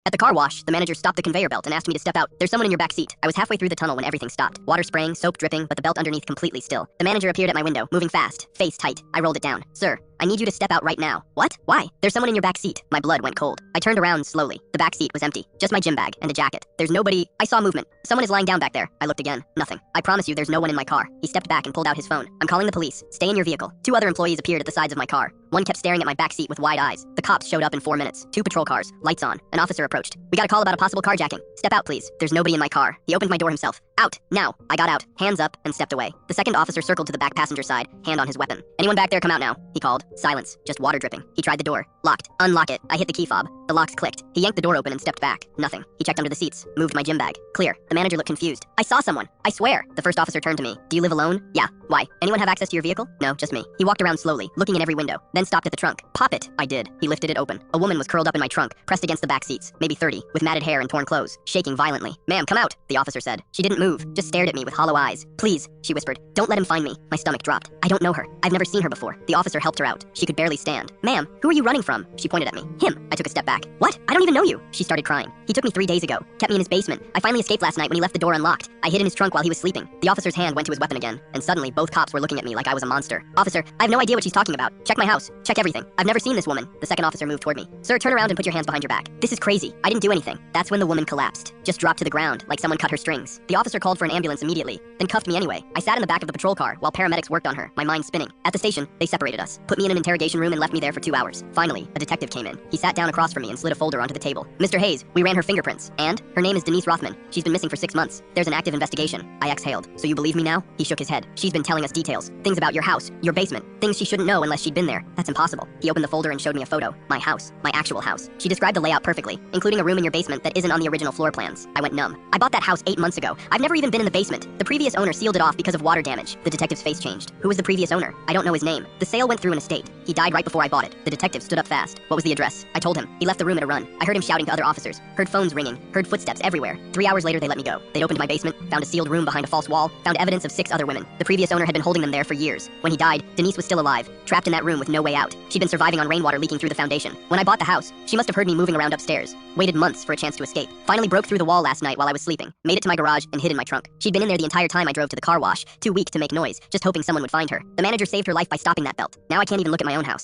At the car wash, the manager stopped the conveyor belt and asked me to step out. There's someone in your back seat. I was halfway through the tunnel when everything stopped. Water spraying, soap dripping, but the belt underneath completely still. The manager appeared at my window, moving fast, face tight. I rolled it down. Sir, I need you to step out right now. What? Why? There's someone in your back seat. My blood went cold. I turned around slowly. The back seat was empty. Just my gym bag and a jacket. There's nobody. I saw movement. Someone is lying down back there. I looked again. Nothing. I promise you there's no one in my car. He stepped back and pulled out his phone. I'm calling the police. Stay in your vehicle. Two other employees appeared at the sides of my car. One kept staring at my back seat with wide eyes. The cops showed up in 4 minutes. 2 patrol cars. Lights on. An officer approached. We got a call about a possible carjacking. Step out, please. There's nobody in my car. He opened my door himself. Out. Now. I got out. Hands up and stepped away. The second officer circled to the back passenger side, hand on his weapon. Anyone back there come out now? He called. Silence. Just water dripping. He tried the door. Locked. Unlock it. I hit the key fob. The locks clicked. He yanked the door open and stepped back. Nothing. He checked under the seats. Moved my gym bag. Clear. The manager looked confused. I saw someone. I swear. The first officer turned to me. Do you live alone? Yeah. Why? Anyone have access to your vehicle? No, just me. He walked around slowly, looking in every window, then stopped at the trunk. Pop it. I did. He lifted it open. A woman was curled up in my trunk, pressed against the back seats, maybe 30, with matted hair and torn clothes, shaking violently. Ma'am, come out, the officer said. She didn't move, just stared at me with hollow eyes. Please, she whispered. Don't let him find me. My stomach dropped. I don't know her. I've never seen her before. The officer helped her out. She could barely stand. Ma'am, who are you running from? She pointed at me. Him. I took a step back. What? I don't even know you. She started crying. He took me 3 days ago, kept me in his basement. I finally escaped last night when he left the door unlocked. I hid in his trunk while he was sleeping. The officer's hand went to his weapon again, and suddenly both cops were looking at me like I was a monster. Officer, I have no idea what she's talking about. Check my house. Check everything. I've never seen this woman. The second officer moved toward me. Sir, turn around and put your hands behind your back. This is crazy. I didn't do anything. That's when the woman collapsed. Just dropped to the ground, like someone cut her strings. The officer called for an ambulance immediately, then cuffed me anyway. I sat in the back of the patrol car while paramedics worked on her, my mind spinning. At the station, they separated us, put me in an interrogation room and left me there for 2 hours. Finally, a detective came in. He sat down across from me and slid a folder onto the table. Mr. Hayes, we ran her fingerprints, and her name is Denise Rothman. She's been missing for 6 months. There's an active investigation. I exhaled. So you believe me now? He shook his head. She's been telling us details. Things about your house, your basement, things she shouldn't know unless she'd been there. That's impossible. He opened the folder and showed me a photo. My house. My actual house. She described the layout perfectly, including a room in your basement that isn't on the original floor plans. I went numb. I bought that house 8 months ago. I've never even been in the basement. The previous owner sealed it off because of water damage. The detective's face changed. Who was the previous owner? I don't know his name. The sale went through in a state. He died right before I bought it. The detective stood up fast. What was the address? I told him. He left the room at a run. I heard him shouting to other officers. Heard phones ringing. Heard footsteps everywhere. 3 hours later, they let me go. They opened my basement, found a sealed room behind a false wall, found evidence of 6 other women. The previous owner had been holding them there for years. When he died, Denise was still alive, trapped in that room with no way out. She'd been surviving on rainwater leaking through the foundation. When I bought the house, she must have heard me moving around upstairs. Waited months for a chance to escape. Finally broke through the wall last night while I was sleeping. Made it to my garage and hid in my trunk. She'd been in there the entire time I drove to the car wash, too weak to make noise, just hoping someone would find her. The manager saved her life by stopping that belt. Now I can't even look at my own house.